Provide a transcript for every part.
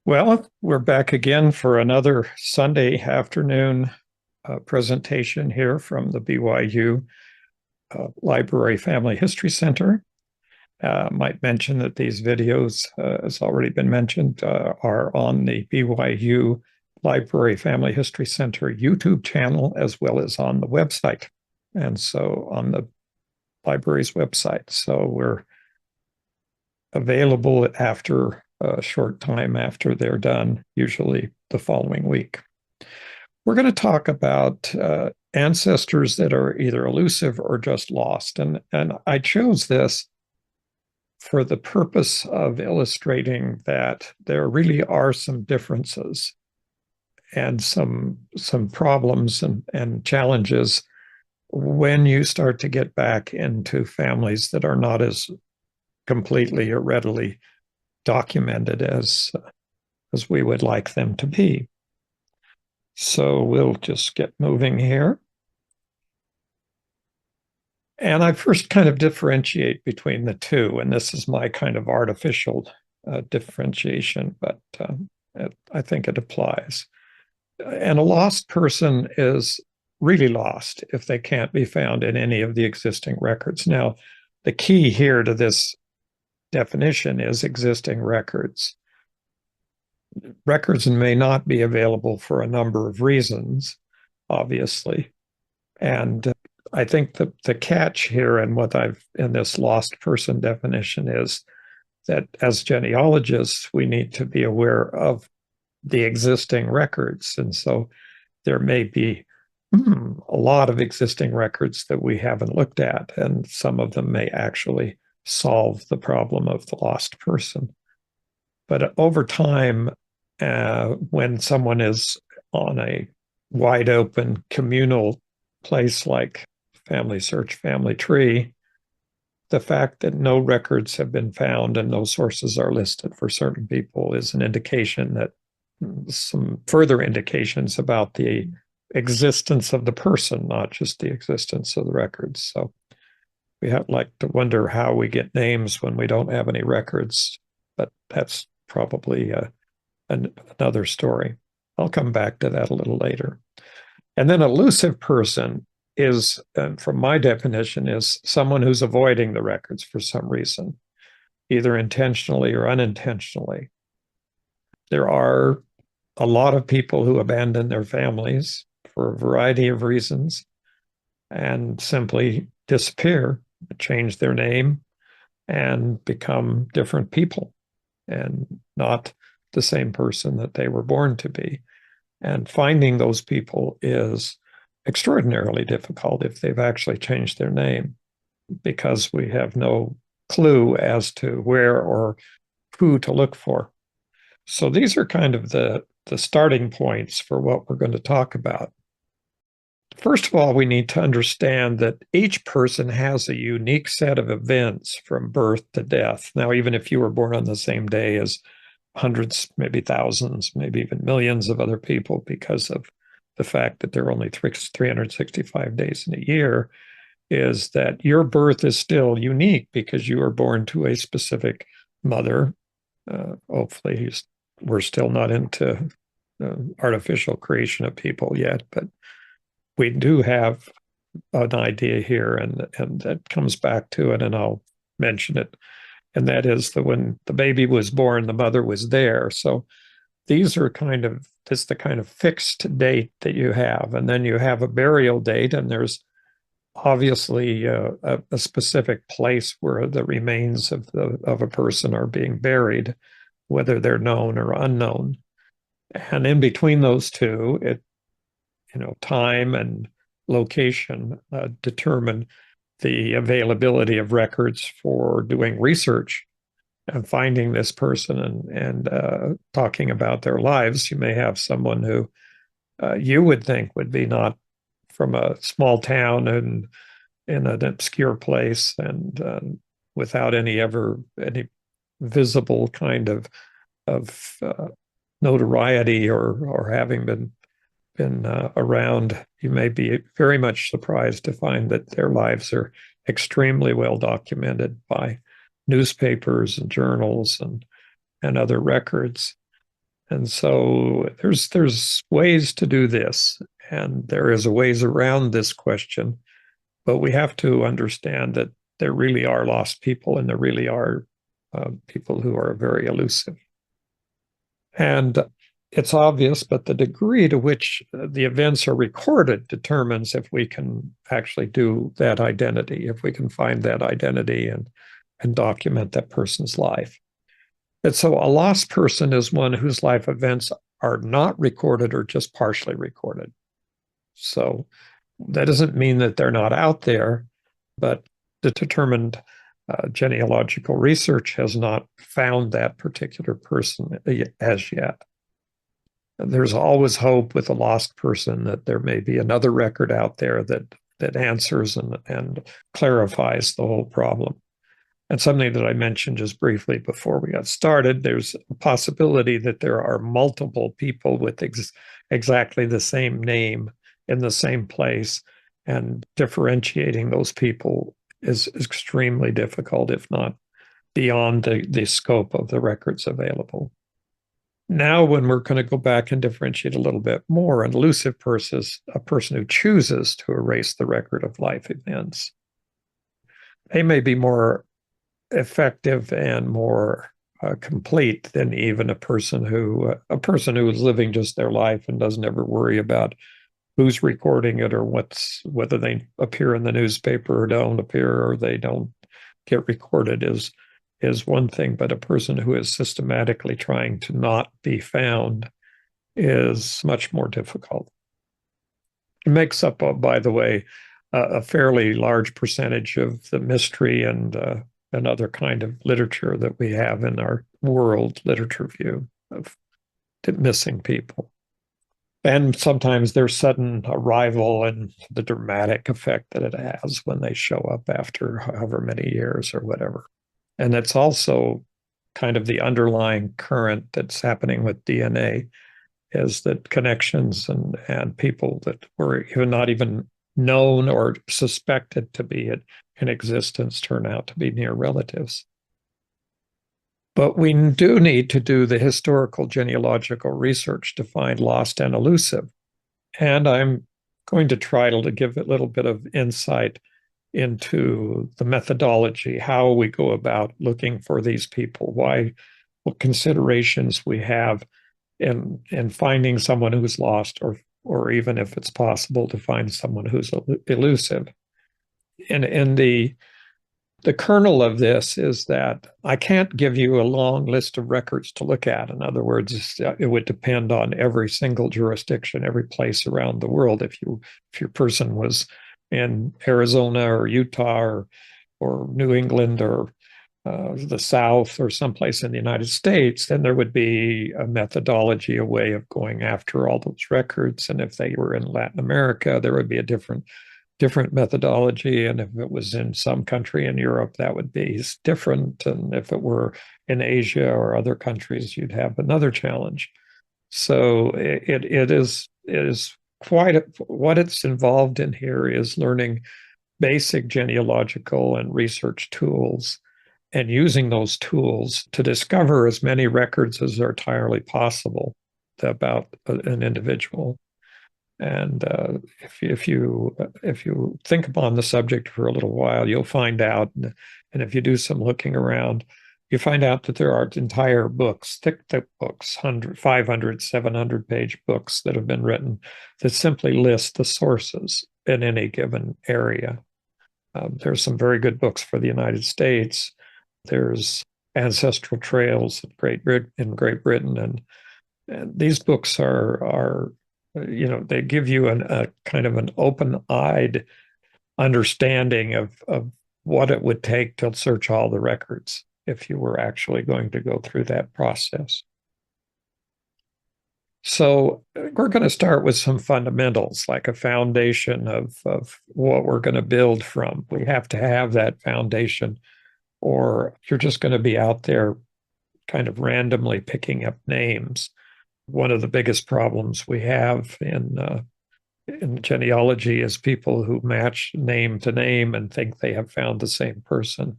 Well, we're back again for another Sunday afternoon presentation here from the BYU Library Family History Center. Might mention that these videos, as already been mentioned, are on the BYU Library Family History Center YouTube channel, as well as on the website. And so on the library's website. So we're available after a short time after they're done, usually the following week. We're going to talk about ancestors that are either elusive or just lost. And I chose this for the purpose of illustrating that there really are some differences and some problems and challenges when you start to get back into families that are not as completely or readily documented as we would like them to be. So we'll just get moving here. And I first kind of differentiate between the two, and this is my kind of artificial differentiation, but I think it applies. And a lost person is really lost if they can't be found in any of the existing records. Now, the key here to this definition is existing records. Records may not be available for a number of reasons, obviously. And I think the catch here and what I've in this lost person definition is that as genealogists, we need to be aware of the existing records. And so there may be a lot of existing records that we haven't looked at, and some of them may actually solve the problem of the lost person. But over time, when someone is on a wide open communal place like Family Search, Family Tree, the fact that no records have been found and no sources are listed for certain people is an indication that some further indications about the existence of the person, not just the existence of the records. So we like to wonder how we get names when we don't have any records, but that's probably another story. I'll come back to that a little later. And then elusive person is, from my definition, is someone who's avoiding the records for some reason, either intentionally or unintentionally. There are a lot of people who abandon their families for a variety of reasons and simply disappear, change their name, and become different people and not the same person that they were born to be. And finding those people is extraordinarily difficult if they've actually changed their name, because we have no clue as to where or who to look for. So these are kind of the starting points for what we're going to talk about. First of all, we need to understand that each person has a unique set of events from birth to death. Now, even if you were born on the same day as hundreds, maybe thousands, maybe even millions of other people, because of the fact that there are only 365 days in a year, is that your birth is still unique because you were born to a specific mother. Hopefully, we're still not into artificial creation of people yet, but we do have an idea here, and that comes back to it, and I'll mention it. And that is that when the baby was born, the mother was there. So these are this the kind of fixed date that you have. And then you have a burial date, and there's obviously a specific place where the remains of a person are being buried, whether they're known or unknown. And in between those two, time and location determine the availability of records for doing research and finding this person and talking about their lives. You may have someone who you would think would be not from a small town and in an obscure place and without any visible kind of notoriety or having been around. You may be very much surprised to find that their lives are extremely well documented by newspapers and journals and other records. And so there's ways to do this, and there is a ways around this question, but we have to understand that there really are lost people, and there really are people who are very elusive. And it's obvious, but the degree to which the events are recorded determines if we can actually do that identity, if we can find that identity and document that person's life. And so a lost person is one whose life events are not recorded or just partially recorded. So that doesn't mean that they're not out there, but the determined genealogical research has not found that particular person as yet. There's always hope with a lost person that there may be another record out there that answers and clarifies the whole problem. And something that I mentioned just briefly before we got started, there's a possibility that there are multiple people with exactly the same name in the same place, and differentiating those people is extremely difficult, if not beyond the scope of the records available. Now, when we're going to go back and differentiate a little bit more, an elusive person is a person who chooses to erase the record of life events. They may be more effective and more complete than even a person who is living just their life and doesn't ever worry about who's recording it or whether they appear in the newspaper or don't appear or they don't get recorded is one thing, but a person who is systematically trying to not be found is much more difficult. It makes up, by the way, a fairly large percentage of the mystery and other kind of literature that we have in our world literature view of missing people. And sometimes their sudden arrival and the dramatic effect that it has when they show up after however many years or whatever. And that's also kind of the underlying current that's happening with DNA, is that connections and people that were not even known or suspected to be in existence turn out to be near relatives. But we do need to do the historical genealogical research to find lost and elusive. And I'm going to try to give a little bit of insight into the methodology, how we go about looking for these people, what considerations we have in finding someone who's lost, or even if it's possible to find someone who's elusive. And the kernel of this is that I can't give you a long list of records to look at. In other words, it would depend on every single jurisdiction, every place around the world. If your person was in Arizona or Utah or New England or the South or someplace in the United States, then there would be a methodology, a way of going after all those records. And if they were in Latin America, there would be a different methodology. And if it was in some country in Europe, that would be different. And if it were in Asia or other countries, you'd have another challenge. So it is quite what it's involved in here is learning basic genealogical and research tools and using those tools to discover as many records as are entirely possible about an individual. And if you think upon the subject for a little while, you'll find out, and if you do some looking around, you find out that there are entire books, thick books, 500, 700-page books that have been written that simply list the sources in any given area. There's some very good books for the United States. There's Ancestral Trails in Great Britain, and these books are they give you a kind of an open-eyed understanding of what it would take to search all the records if you were actually going to go through that process. So we're going to start with some fundamentals, like a foundation of what we're going to build from. We have to have that foundation, or you're just going to be out there kind of randomly picking up names. One of the biggest problems we have in genealogy is people who match name to name and think they have found the same person.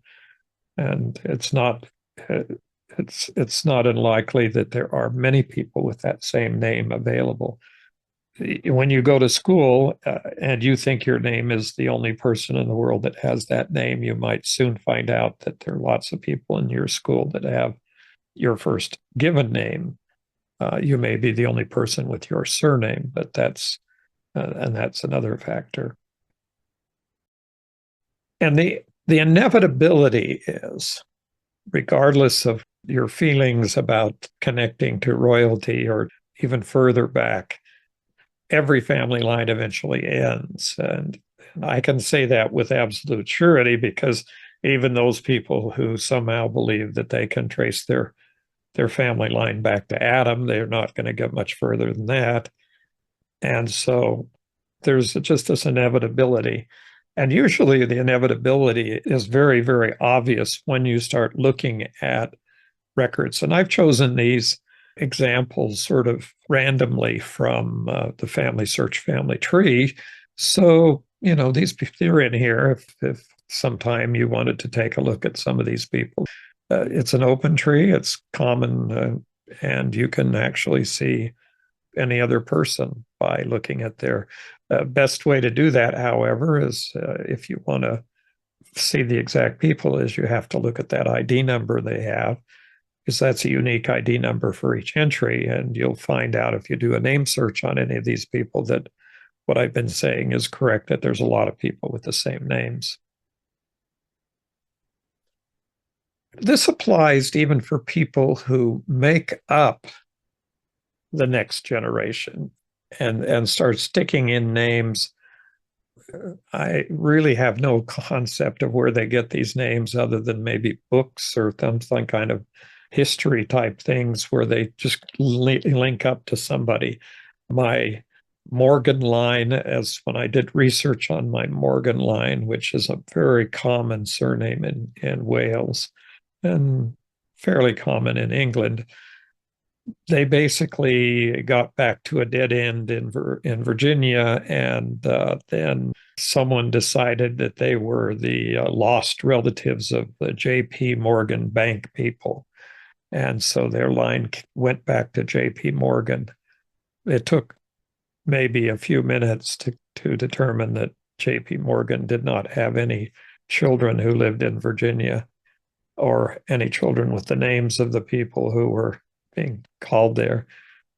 And it's not it's not unlikely that there are many people with that same name available. When you go to school and you think your name is the only person in the world that has that name, you might soon find out that there are lots of people in your school that have your first given name. You may be the only person with your surname, but that's another factor. And the inevitability is, regardless of your feelings about connecting to royalty or even further back, every family line eventually ends. And I can say that with absolute surety because even those people who somehow believe that they can trace their family line back to Adam, they're not going to get much further than that. And so there's just this inevitability. And usually the inevitability is very, very obvious when you start looking at records. And I've chosen these examples sort of randomly from the Family Search family tree. So, these people are in here. If sometime you wanted to take a look at some of these people, it's an open tree, it's common, and you can actually see any other person by looking at their best way to do that, however, is if you want to see the exact people, is you have to look at that ID number they have, because that's a unique ID number for each entry. And you'll find out if you do a name search on any of these people that what I've been saying is correct, that there's a lot of people with the same names. This applies even for people who make up the next generation and start sticking in names. I really have no concept of where they get these names other than maybe books or some kind of history type things where they just link up to somebody. My Morgan line, as when I did research on my Morgan line, which is a very common surname in Wales and fairly common in England, they basically got back to a dead end in Virginia, and then someone decided that they were the lost relatives of the J.P. Morgan bank people. And so their line went back to J.P. Morgan. It took maybe a few minutes to determine that J.P. Morgan did not have any children who lived in Virginia or any children with the names of the people who were being called there.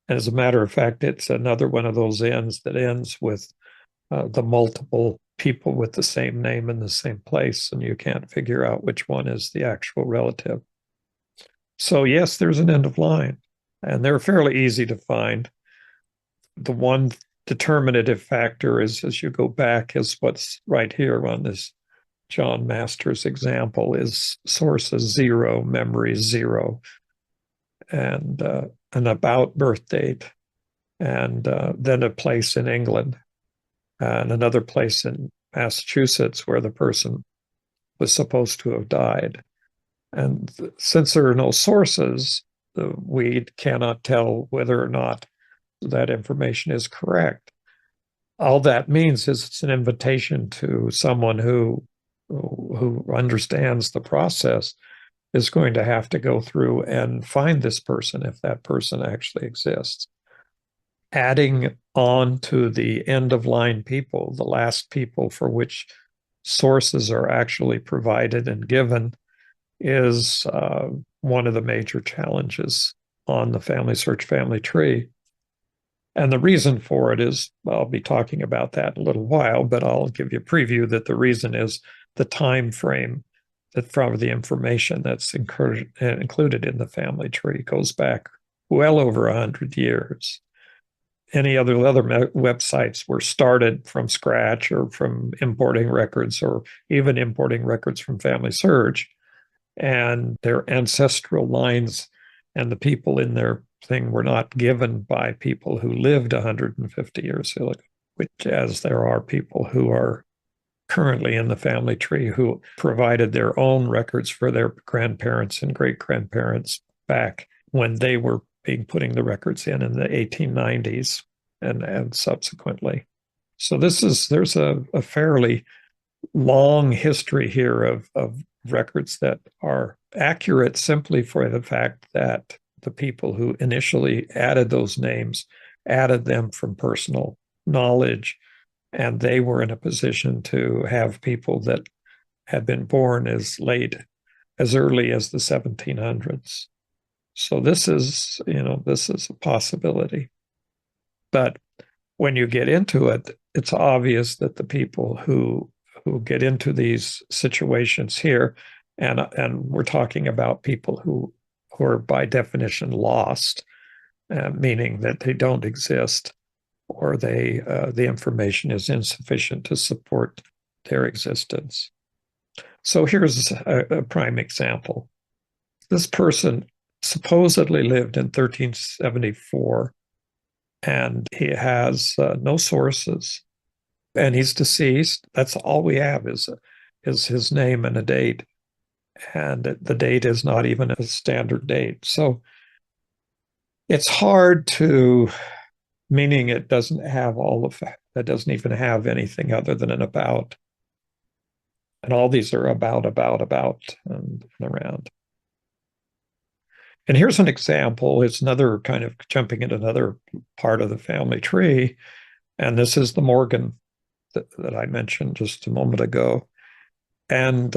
And as a matter of fact, it's another one of those ends that ends with the multiple people with the same name in the same place, and you can't figure out which one is the actual relative. So yes, there's an end of line, and they're fairly easy to find. The one determinative factor is, as you go back, is what's right here on this John Masters example, is sources 0, memory 0, and an about birth date, and then a place in England, and another place in Massachusetts where the person was supposed to have died. And since there are no sources, we cannot tell whether or not that information is correct. All that means is it's an invitation to someone who understands the process is going to have to go through and find this person if that person actually exists. Adding on to the end of line people, the last people for which sources are actually provided and given, is one of the major challenges on the Family Search family tree. And the reason for it is, I'll be talking about that in a little while, but I'll give you a preview that the reason is the time frame that from the information that's included in the family tree goes back well over 100 years. Any other websites were started from scratch or from importing records or even importing records from Family Search, and their ancestral lines and the people in their thing were not given by people who lived 150 years ago, which, as there are people who are currently in the family tree who provided their own records for their grandparents and great-grandparents back when they were putting the records in the 1890s and subsequently. So there's a fairly long history here of records that are accurate simply for the fact that the people who initially added those names added them from personal knowledge, and they were in a position to have people that had been born as early as the 1700s. So this is a possibility. But when you get into it, it's obvious that the people who get into these situations here, and we're talking about people who are by definition lost, meaning that they don't exist, or the information is insufficient to support their existence. So here's a prime example. This person supposedly lived in 1374, and he has no sources, and he's deceased. That's all we have is his name and a date, and the date is not even a standard date. So it's hard to, meaning it doesn't have all of that. It doesn't even have anything other than an about. And all these are about, and around. And here's an example. It's another kind of jumping into another part of the family tree. And this is the Morgan that I mentioned just a moment ago. And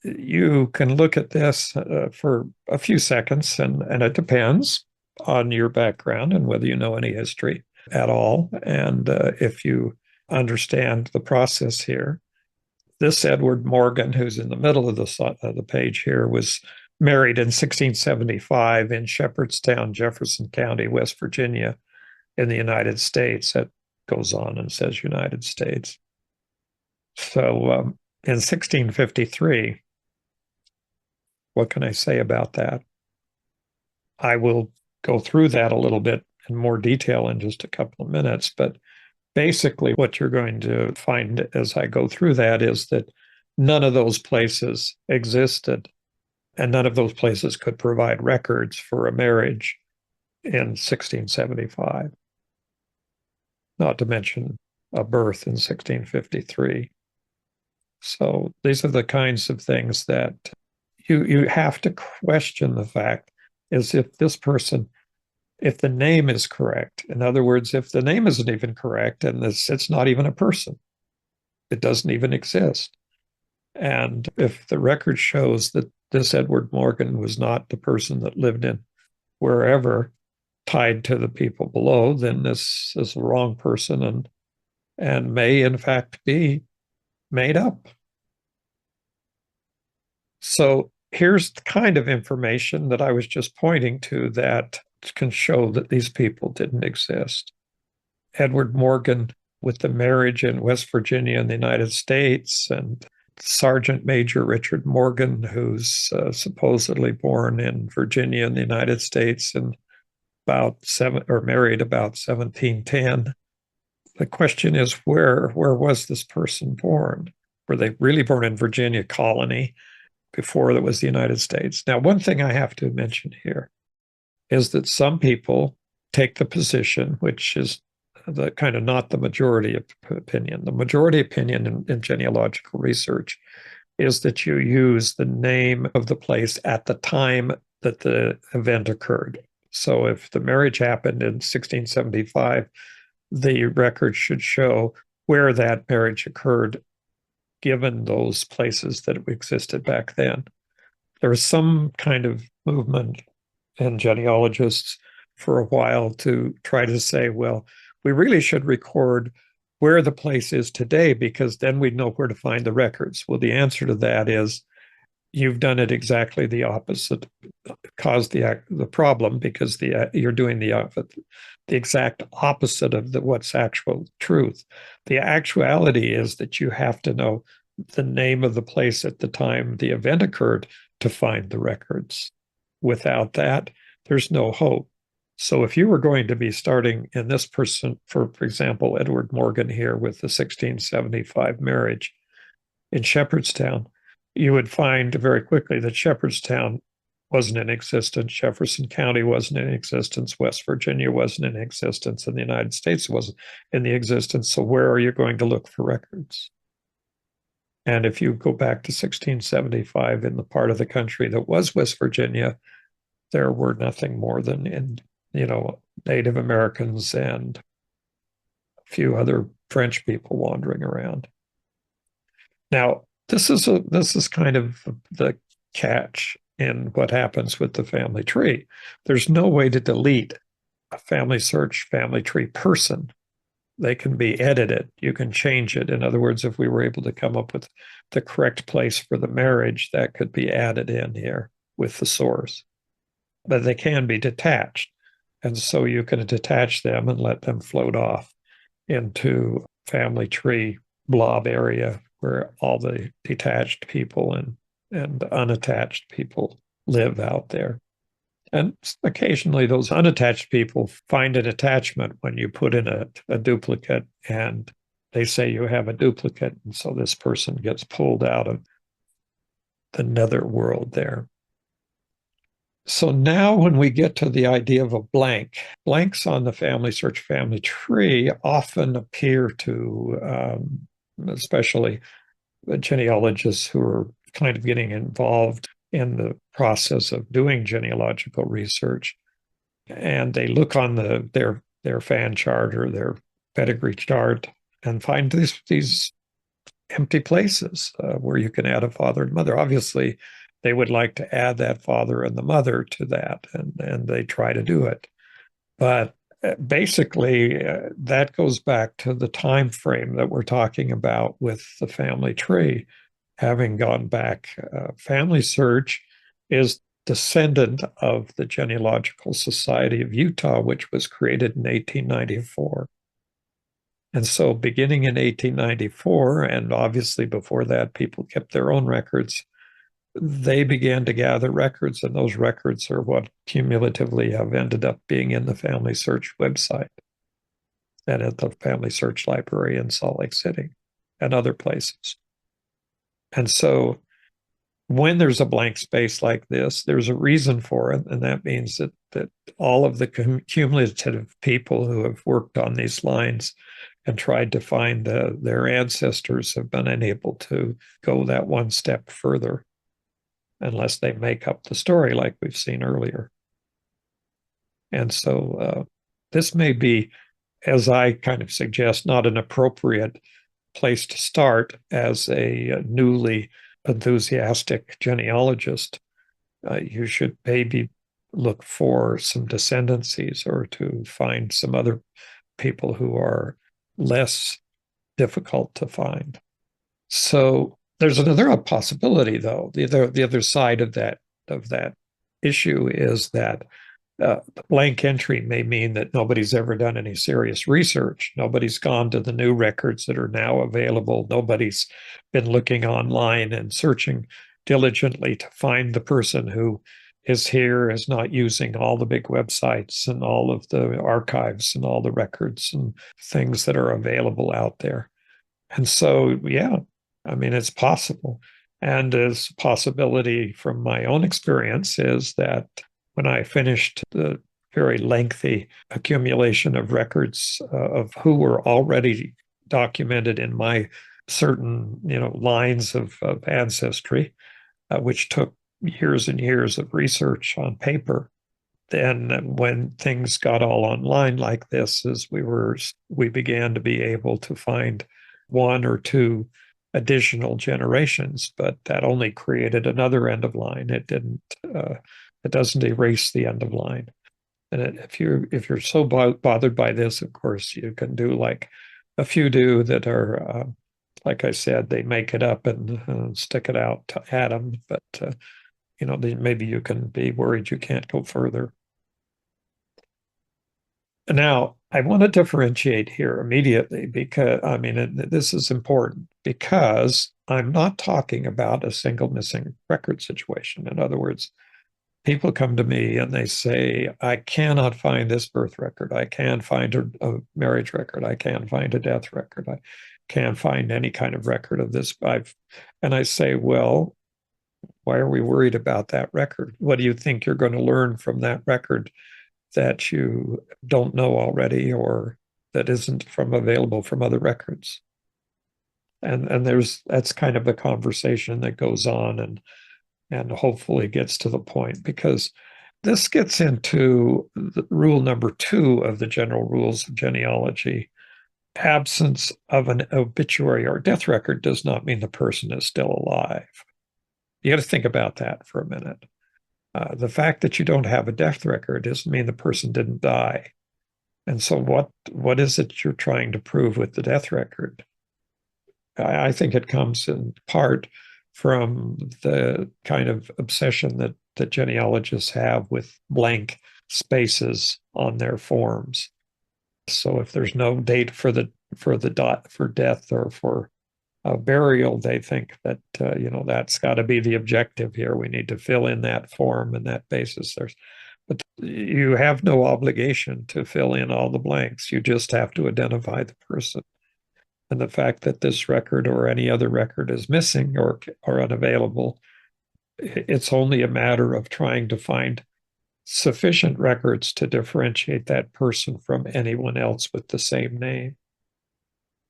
you can look at this for a few seconds, and it depends on your background and whether you know any history at all. And if you understand the process here, this Edward Morgan, who's in the middle of the page here, was married in 1675 in Shepherdstown, Jefferson County, West Virginia, in the United States. That goes on and says United States. So in 1653, what can I say about that? I will go through that a little bit in more detail in just a couple of minutes, but basically what you're going to find as I go through that is that none of those places existed, and none of those places could provide records for a marriage in 1675, not to mention a birth in 1653. So these are the kinds of things that you have to question the fact is if this person, if the name is correct. In other words, if the name isn't even correct and it's not even a person, it doesn't even exist. And if the record shows that this Edward Morgan was not the person that lived in wherever tied to the people below, then this is the wrong person and may in fact be made up. So here's the kind of information that I was just pointing to that can show that these people didn't exist. Edward Morgan with the marriage in West Virginia in the United States, and Sergeant Major Richard Morgan, who's supposedly born in Virginia in the United States and married about 1710. The question is, where was this person born? Were they really born in Virginia colony before it was the United States? Now, one thing I have to mention here is that some people take the position, which is the kind of not the majority opinion. The majority opinion in genealogical research is that you use the name of the place at the time that the event occurred. So if the marriage happened in 1675, the record should show where that marriage occurred, given those places that existed back then. There was some kind of movement in genealogists for a while to try to say, well, we really should record where the place is today, because then we'd know where to find the records. Well, the answer to that is you've done it exactly the opposite, caused the problem, because you're doing the exact opposite of what's actual truth. The actuality is that you have to know the name of the place at the time the event occurred to find the records. Without that, there's no hope. So if you were going to be starting in this person, for example, Edward Morgan here with the 1675 marriage in Shepherdstown, you would find very quickly that Shepherdstown wasn't in existence, Jefferson County wasn't in existence, West Virginia wasn't in existence, and the United States wasn't in the existence. So where are you going to look for records? And if you go back to 1675 in the part of the country that was West Virginia, there were nothing more than Native Americans and a few other French people wandering around. Now, this is kind of the catch in what happens with the family tree. There's no way to delete a family search family tree person. They can be edited. You can change it. In other words, if we were able to come up with the correct place for the marriage, that could be added in here with the source. But they can be detached. And so you can detach them and let them float off into family tree blob area where all the detached people and unattached people live out there. And occasionally those unattached people find an attachment when you put in a duplicate, and they say you have a duplicate. And so this person gets pulled out of the nether world there. So now when we get to the idea of a blank, blanks on the family search family tree often appear to, especially the genealogists who are kind of getting involved in the process of doing genealogical research, and they look on their fan chart or their pedigree chart and find these empty places where you can add a father and mother. Obviously, they would like to add that father and the mother to that, and they try to do it. But basically, that goes back to the time frame that we're talking about with the family tree. Having gone back, family search is descendant of the Genealogical Society of Utah, which was created in 1894. And so beginning in 1894, and obviously before that, people kept their own records, they began to gather records, and those records are what cumulatively have ended up being in the Family Search website and at the Family Search Library in Salt Lake City and other places. And so when there's a blank space like this, there's a reason for it, and that means that all of the cumulative people who have worked on these lines and tried to find their ancestors have been unable to go that one step further unless they make up the story like we've seen earlier. And so this may be, as I kind of suggest, not an appropriate place to start as a newly enthusiastic genealogist. You should maybe look for some descendancies or to find some other people who are less difficult to find. So there's another possibility, though. The other side of that issue is that the blank entry may mean that nobody's ever done any serious research. Nobody's gone to the new records that are now available. Nobody's been looking online and searching diligently to find the person who is here, is not using all the big websites and all of the archives and all the records and things that are available out there. And so, yeah, I mean, it's possible. And as a possibility from my own experience is that when I finished the very lengthy accumulation of records of who were already documented in my certain, lines of ancestry, which took years and years of research on paper. Then when things got all online like this, as we began to be able to find one or two additional generations, but that only created another end of line. It doesn't erase the end of line. And if you're so bothered by this, of course, you can do like a few do that are, like I said, they make it up and stick it out to Adam. But maybe you can be worried you can't go further. Now, I want to differentiate here immediately because, I mean, this is important because I'm not talking about a single missing record situation. In other words, people come to me and they say, I cannot find this birth record. I can't find a marriage record. I can't find a death record. I can't find any kind of record of this. And I say, well, why are we worried about that record? What do you think you're going to learn from that record that you don't know already or that isn't available from other records? And that's kind of the conversation that goes on and hopefully gets to the point, because this gets into rule number 2 of the general rules of genealogy. Absence of an obituary or death record does not mean the person is still alive. You got to think about that for a minute. The fact that you don't have a death record doesn't mean the person didn't die. And so what is it you're trying to prove with the death record? I think it comes in part from the kind of obsession that genealogists have with blank spaces on their forms. So if there's no date for death or for burial, they think that that's got to be the objective here. We need to fill in that form and that basis. But you have no obligation to fill in all the blanks. You just have to identify the person. And the fact that this record or any other record is missing or unavailable, it's only a matter of trying to find sufficient records to differentiate that person from anyone else with the same name.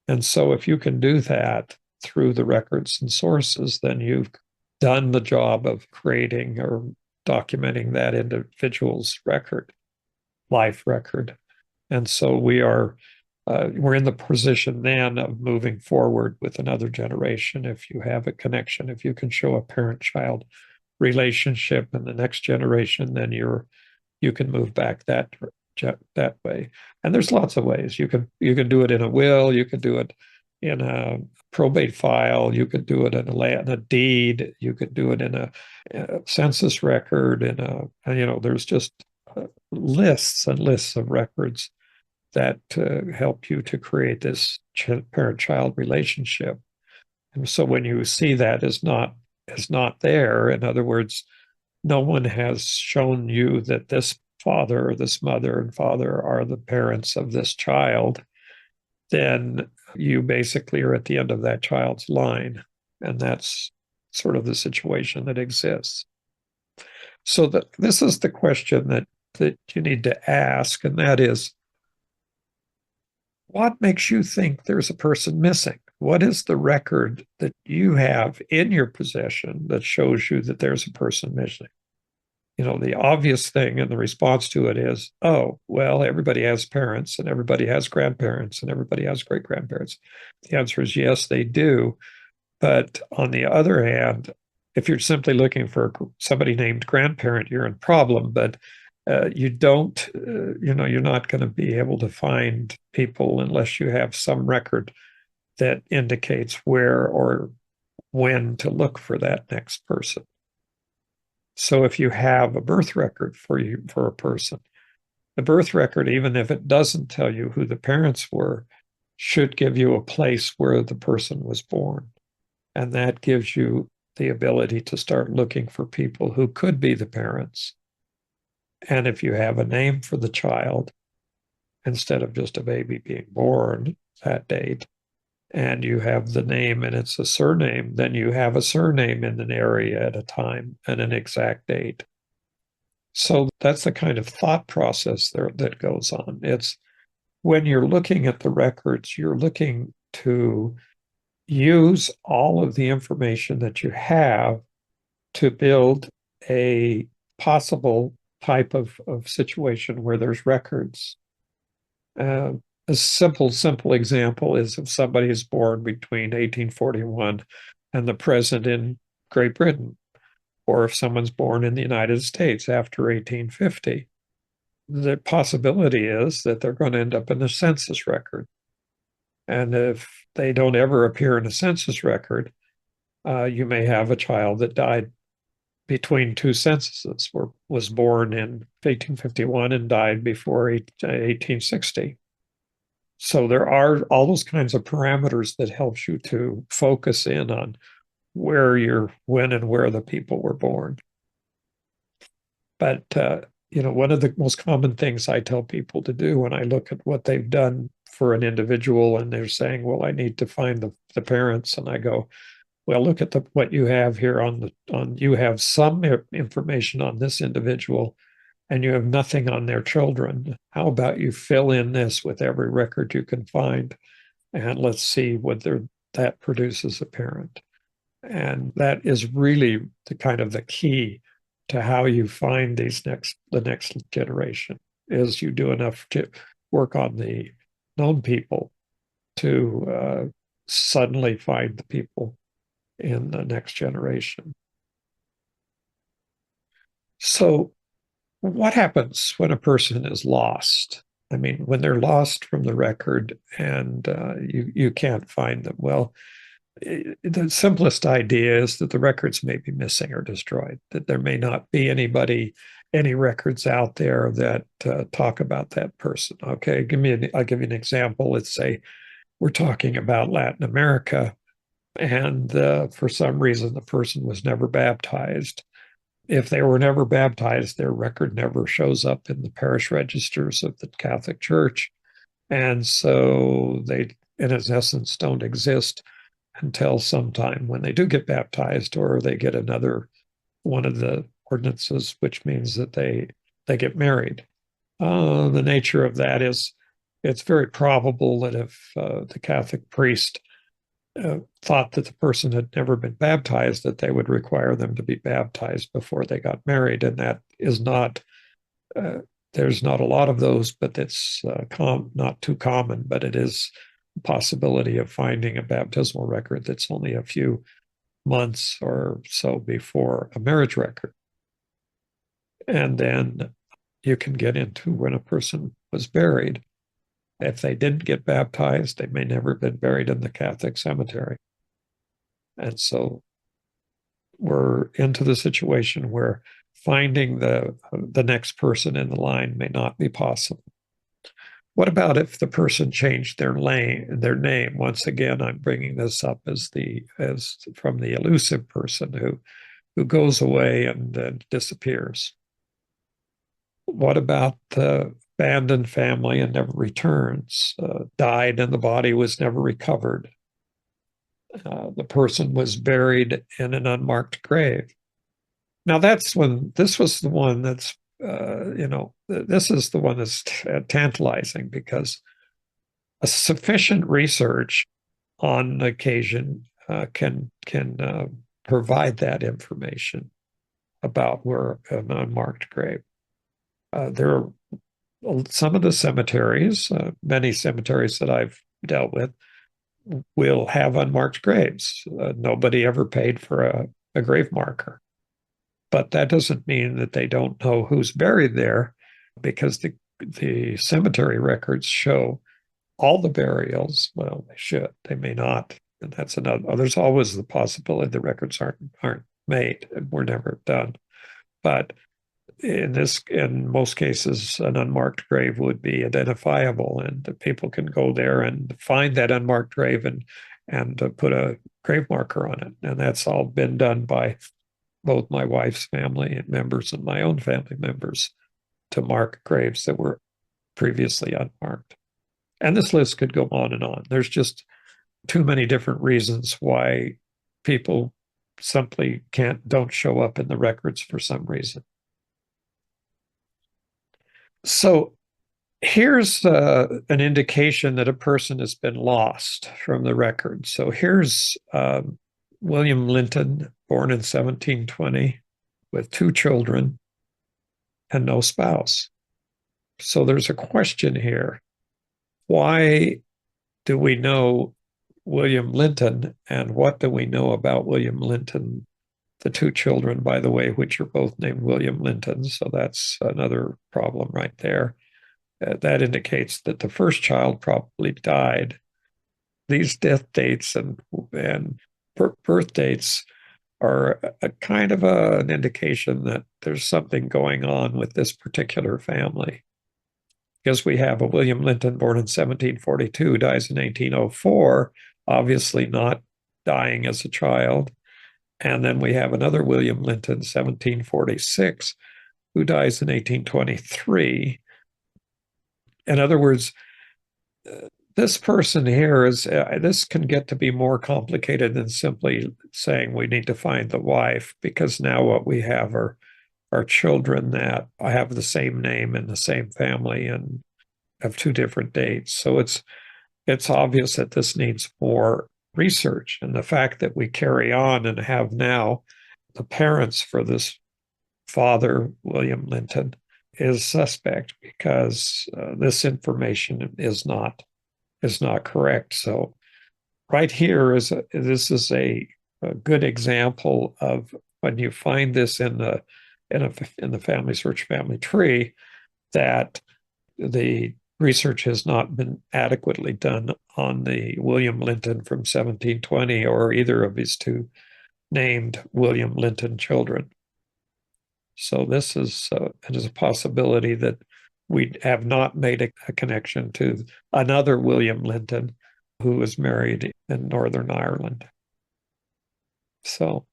And so if you can do that through the records and sources, then you've done the job of creating or documenting that individual's record, life record. And so we're in the position then of moving forward with another generation. If you have a connection, if you can show a parent-child relationship in the next generation, then you can move back that way. And there's lots of ways. You can do it in a will, you can do it in a probate file, you could do it in a deed, you could do it in a census record, there's just lists and lists of records that help you to create this parent-child relationship. And so when you see that is not there, in other words, no one has shown you that this father or this mother and father are the parents of this child, then you basically are at the end of that child's line. And that's sort of the situation that exists. So this is the question that you need to ask, and that is, what makes you think there's a person missing? What is the record that you have in your possession that shows you that there's a person missing? The obvious thing and the response to it is, oh, well, everybody has parents and everybody has grandparents and everybody has great-grandparents. The answer is yes, they do. But on the other hand, if you're simply looking for somebody named grandparent, you're in problem. But you don't, you're not going to be able to find people unless you have some record that indicates where or when to look for that next person. So if you have a birth record for a person, the birth record, even if it doesn't tell you who the parents were, should give you a place where the person was born. And that gives you the ability to start looking for people who could be the parents. And if you have a name for the child, instead of just a baby being born that date, and you have the name and it's a surname, then you have a surname in an area at a time and an exact date. So that's the kind of thought process there that goes on. It's when you're looking at the records, you're looking to use all of the information that you have to build a possible type of situation where there's records. A simple example is if somebody is born between 1841 and the present in Great Britain, or if someone's born in the United States after 1850, the possibility is that they're going to end up in a census record. And if they don't ever appear in a census record, you may have a child that died between two censuses, or was born in 1851 and died before 1860. So there are all those kinds of parameters that helps you to focus in on when and where the people were born. But, one of the most common things I tell people to do when I look at what they've done for an individual and they're saying, well, I need to find the parents. And I go, well, look at what you have here you have some information on this individual and you have nothing on their children. How about you fill in this with every record you can find? And let's see what that produces a parent. And that is really the kind of the key to how you find the next generation, is you do enough to work on the known people to suddenly find the people in the next generation. So what happens when a person is lost? I mean, when they're lost from the record and you can't find them. Well, the simplest idea is that the records may be missing or destroyed, that there may not be any records out there that talk about that person. Okay, I'll give you an example. Let's say we're talking about Latin America, and for some reason the person was never baptized. If they were never baptized, their record never shows up in the parish registers of the Catholic Church. And so they, in its essence, don't exist until sometime when they do get baptized, or they get another one of the ordinances, which means that they get married. The nature of that is it's very probable that if the Catholic priest thought that the person had never been baptized, that they would require them to be baptized before they got married. And that is not, there's not a lot of those, but it's not too common, but it is a possibility of finding a baptismal record that's only a few months or so before a marriage record. And then you can get into when a person was buried. If they didn't get baptized, they may never have been buried in the Catholic cemetery. And so we're into the situation where finding the next person in the line may not be possible. What about if the person changed their name? Once again, I'm bringing this up as from the elusive person who goes away and disappears. What about the abandoned family and never returns, died and the body was never recovered? The person was buried in an unmarked grave. Now this was the one that's, this is the one that's tantalizing, because a sufficient research on occasion can provide that information about where an unmarked grave. There are some of the cemeteries, many cemeteries that I've dealt with, will have unmarked graves. Nobody ever paid for a grave marker. But that doesn't mean that they don't know who's buried there, because the cemetery records show all the burials. Well, they should. They may not. And that's another. There's always the possibility the records aren't made and were never done. But in most cases, an unmarked grave would be identifiable, and people can go there and find that unmarked grave and put a grave marker on it. And that's all been done by both my wife's family members and my own family members, to mark graves that were previously unmarked. And this list could go on and on. There's just too many different reasons why people simply don't show up in the records for some reason. So here's an indication that a person has been lost from the record. So here's William Linton, born in 1720, with 2 children and no spouse. So there's a question here. Why do we know William Linton, and what do we know about William Linton? The 2 children, by the way, which are both named William Linton. So that's another problem right there. That indicates that the first child probably died. These death dates and birth dates are a kind of an indication that there's something going on with this particular family. Because we have a William Linton born in 1742, dies in 1804, obviously not dying as a child. And then we have another William Linton, 1746, who dies in 1823. In other words, this person here this can get to be more complicated than simply saying we need to find the wife, because now what we have are children that have the same name and the same family and have 2 different dates. So it's obvious that this needs more research. And the fact that we carry on and have now the parents for this father, William Linton, is suspect because this information is not correct. So right here this is a good example of when you find this in the family search family tree, that the research has not been adequately done on the William Linton from 1720 or either of his two named William Linton children. So this is it is a possibility that we have not made a connection to another William Linton who was married in Northern Ireland. So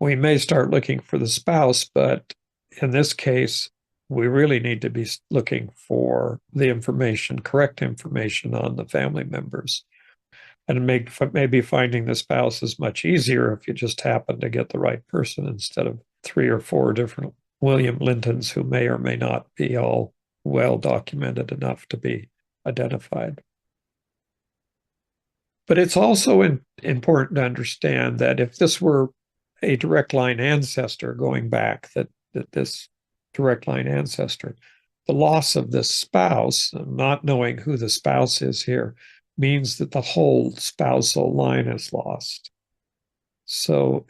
we may start looking for the spouse, but in this case, we really need to be looking for the information, correct information on the family members. And maybe finding the spouse is much easier if you just happen to get the right person instead of 3 or 4 different William Lintons who may or may not be all well documented enough to be identified. But it's also important to understand that if this were a direct line ancestor going back, that this direct line ancestor, the loss of this spouse, not knowing who the spouse is here, means that the whole spousal line is lost. So,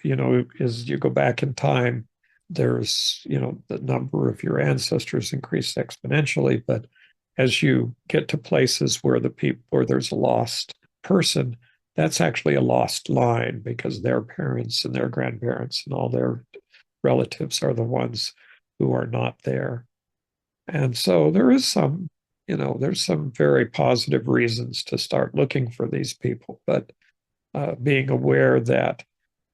as you go back in time, there's, the number of your ancestors increase exponentially. But as you get to places where there's a lost person, that's actually a lost line because their parents and their grandparents and all their relatives are the ones who are not there. And so there is there's some very positive reasons to start looking for these people, but being aware that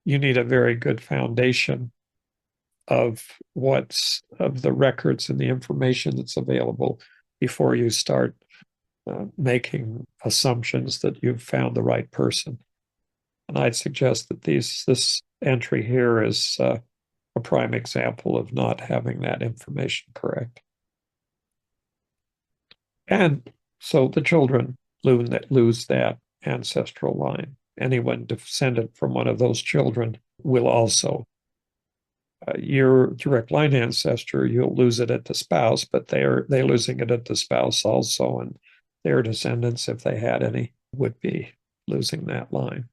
you need a very good foundation of the records and the information that's available before you start making assumptions that you've found the right person. And I'd suggest that this entry here is a prime example of not having that information correct. And so the children lose that ancestral line. Anyone descended from one of those children will also. Your direct line ancestor, you'll lose it at the spouse, but they're losing it at the spouse also, and their descendants, if they had any, would be losing that line.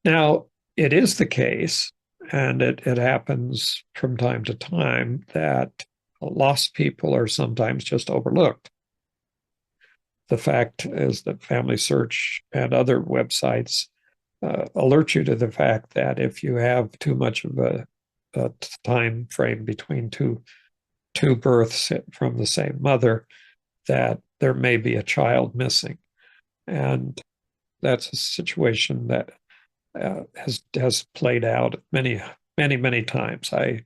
Now, it is the case, and it happens from time to time, that lost people are sometimes just overlooked. The fact is that Family Search and other websites alert you to the fact that if you have too much of a time frame between two births from the same mother, that there may be a child missing. And that's a situation that has played out many, many, many times. I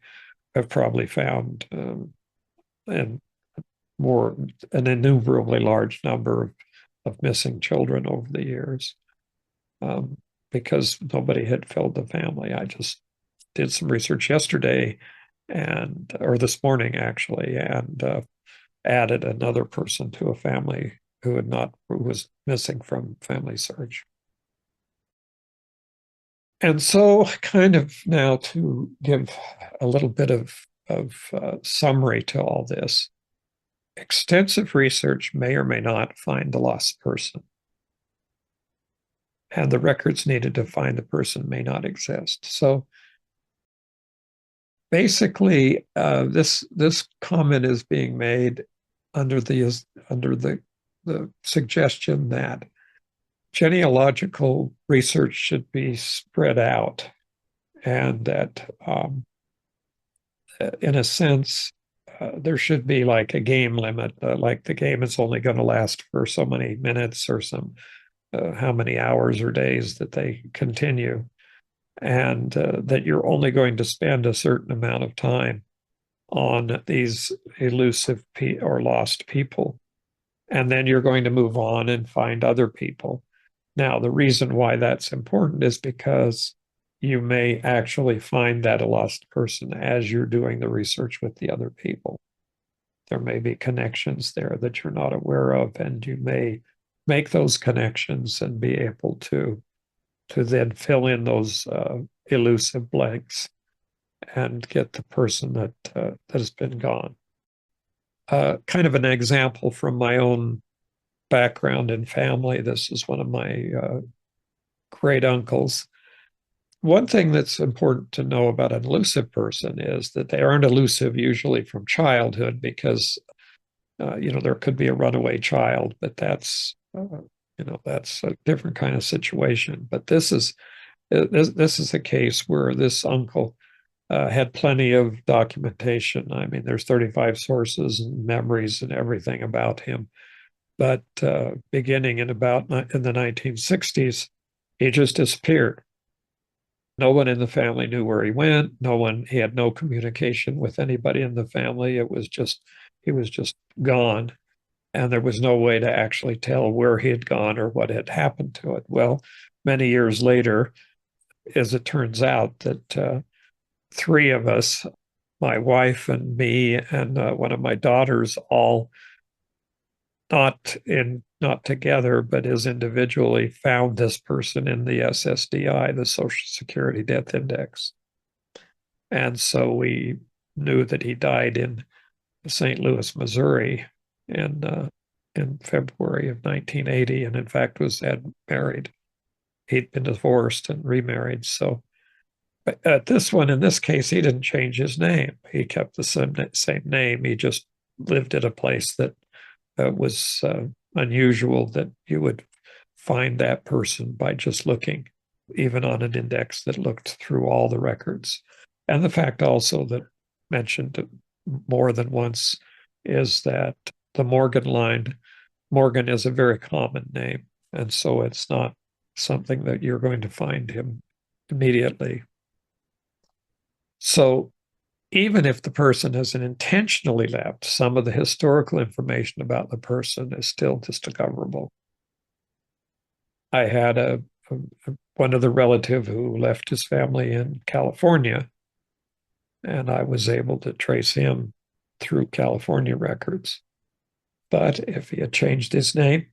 have probably found an innumerably large number of missing children over the years because nobody had filled the family. I just did some research yesterday or this morning actually, and added another person to a family who was missing from Family Search. And so kind of now to give a little bit of summary to all this, extensive research may or may not find the lost person. And the records needed to find the person may not exist. So basically, this comment is being made under the suggestion that genealogical research should be spread out, and that in a sense there should be like a game limit, like the game is only going to last for so many minutes or how many hours or days that they continue, and that you're only going to spend a certain amount of time on these elusive or lost people, and then you're going to move on and find other people. Now, the reason why that's important is because you may actually find that a lost person as you're doing the research with the other people. There may be connections there that you're not aware of, and you may make those connections and be able to then fill in those elusive blanks and get the person that that has been gone. Kind of an example from my own background and family. This is one of my great uncles. One thing that's important to know about an elusive person is that they aren't elusive usually from childhood, because there could be a runaway child, but that's that's a different kind of situation. But this is a case where this uncle had plenty of documentation. I mean, there's 35 sources and memories and everything about him. But beginning in the 1960s, he just disappeared. No one in the family knew where he went. He had no communication with anybody in the family. He was just gone. And there was no way to actually tell where he had gone or what had happened to it. Well, many years later, as it turns out, that three of us, my wife and me and one of my daughters, all not together, but as individually, found this person in the SSDI, the Social Security Death Index. And so we knew that he died in St. Louis, Missouri, in February of 1980, and in fact had married. He'd been divorced and remarried. So at in this case, he didn't change his name. He kept the same name. He just lived at a place that was unusual, that you would find that person by just looking, even on an index that looked through all the records. And the fact also that mentioned more than once is that the Morgan line, Morgan is a very common name. And so it's not something that you're going to find him immediately. So even if the person hasn't intentionally left, some of the historical information about the person is still discoverable. I had one of the relative who left his family in California, and I was able to trace him through California records. But if he had changed his name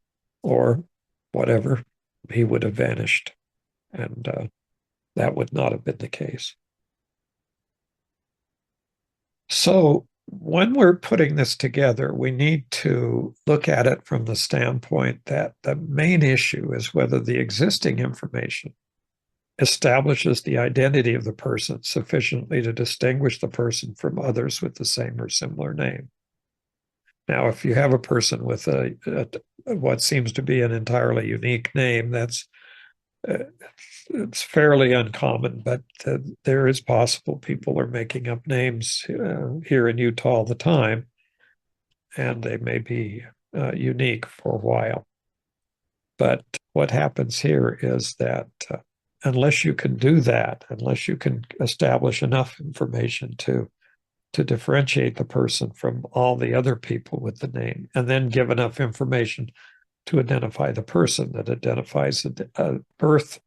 or whatever, he would have vanished, and that would not have been the case. So when we're putting this together, we need to look at it from the standpoint that the main issue is whether the existing information establishes the identity of the person sufficiently to distinguish the person from others with the same or similar name. Now, if you have a person with what seems to be an entirely unique name, it's fairly uncommon, but there is possible people are making up names here in Utah all the time, and they may be unique for a while. But what happens here is that unless you can do that, unless you can establish enough information to differentiate the person from all the other people with the name, and then give enough information to identify the person that identifies a birth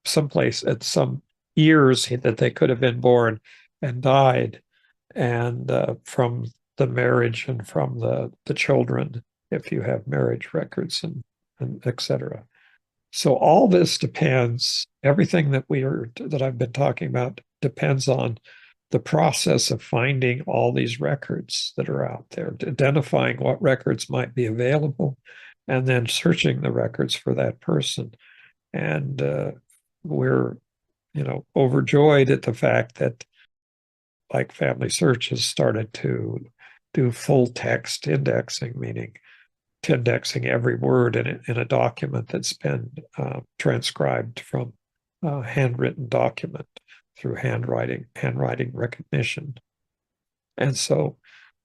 someplace at some years that they could have been born and died, and from the marriage and from the children, if you have marriage records and et cetera. So all this depends, everything that I've been talking about depends on the process of finding all these records that are out there, identifying what records might be available, and then searching the records for that person. And we're, overjoyed at the fact that, like Family Search, has started to do full text indexing, meaning indexing every word in a document that's been transcribed from a handwritten document through handwriting recognition. And so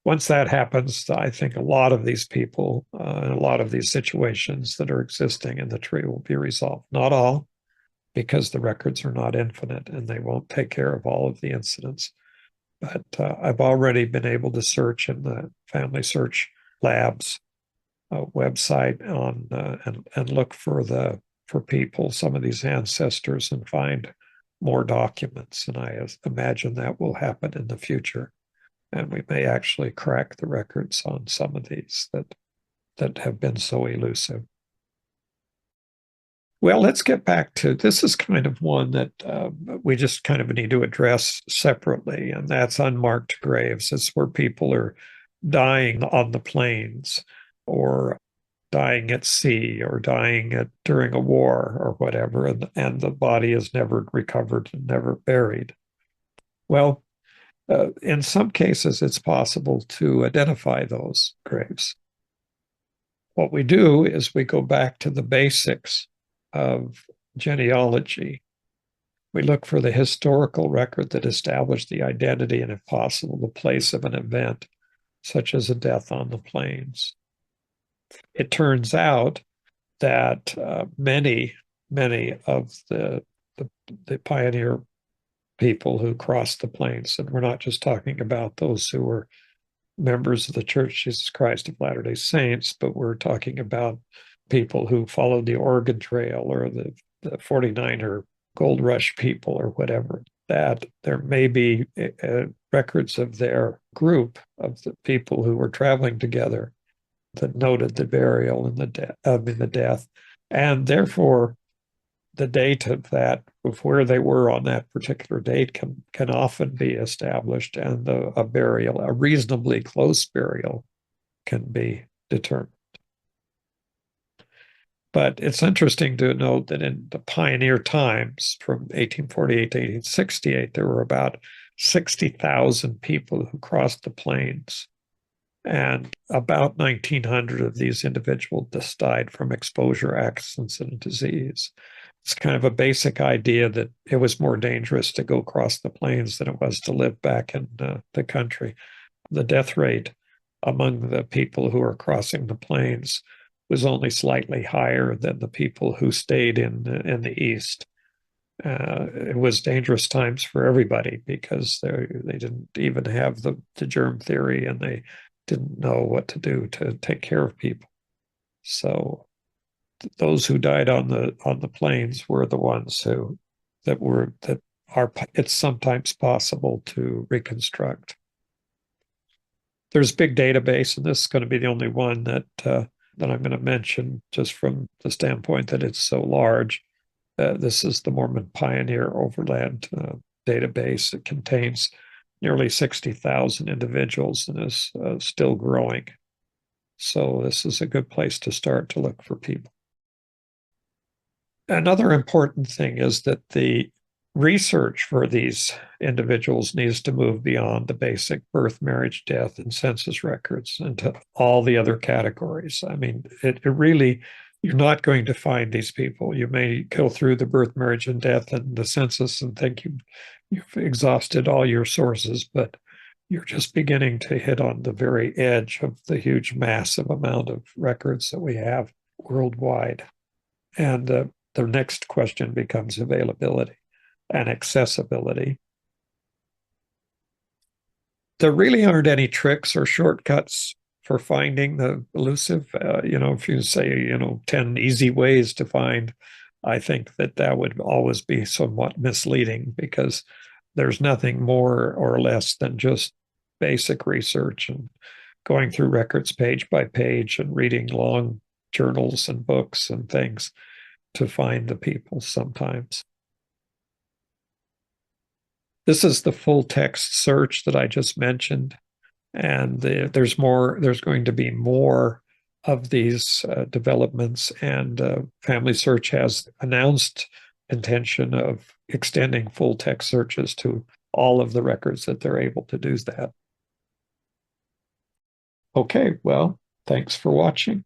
once that happens, I think a lot of these people, a lot of these situations that are existing in the tree will be resolved. Not all, because the records are not infinite and they won't take care of all of the incidents. But I've already been able to search in the Family Search Labs website on and look for people, some of these ancestors, and find more documents. And I imagine that will happen in the future. And we may actually crack the records on some of these that have been so elusive. Well, let's get back to this is kind of one that we just kind of need to address separately, and that's unmarked graves. It's where people are dying on the plains or dying at sea or dying during a war or whatever, and the body is never recovered and never buried. Well, in some cases, it's possible to identify those graves. What we do is we go back to the basics of genealogy. We look for the historical record that established the identity and, if possible, the place of an event, such as a death on the plains. It turns out that many of the pioneer people who crossed the plains, and we're not just talking about those who were members of the Church of Jesus Christ of Latter-day Saints, but we're talking about people who followed the Oregon Trail or the 49er Gold Rush people or whatever, that there may be records of their group of the people who were traveling together that noted the burial and the death, and therefore the date of where they were on that particular date can often be established, and a burial, a reasonably close burial, can be determined. But it's interesting to note that in the pioneer times, from 1848 to 1868, there were about 60,000 people who crossed the plains. And about 1,900 of these individuals just died from exposure, accidents, and disease. It's kind of a basic idea that it was more dangerous to go across the plains than it was to live back in the country. The death rate among the people who were crossing the plains was only slightly higher than the people who stayed in the east. It was dangerous times for everybody because they didn't even have the germ theory, and they didn't know what to do to take care of people. So those who died on the plains were the ones it's sometimes possible to reconstruct. There's a big database, and this is going to be the only one that I'm going to mention, just from the standpoint that it's so large. This is the Mormon Pioneer Overland database. It contains nearly 60,000 individuals and is still growing. So this is a good place to start to look for people. Another important thing is that the research for these individuals needs to move beyond the basic birth, marriage, death, and census records into all the other categories. I mean, it really, you're not going to find these people. You may go through the birth, marriage, and death and the census and think you've exhausted all your sources, but you're just beginning to hit on the very edge of the huge, massive amount of records that we have worldwide. And the next question becomes availability and accessibility. There really aren't any tricks or shortcuts for finding the elusive. If you say, 10 easy ways to find, I think that would always be somewhat misleading, because there's nothing more or less than just basic research and going through records page by page and reading long journals and books and things to find the people sometimes. This is the full text search that I just mentioned, and there's going to be more of these developments, and Family Search has announced intention of extending full text searches to all of the records that they're able to do that. Okay, well, thanks for watching.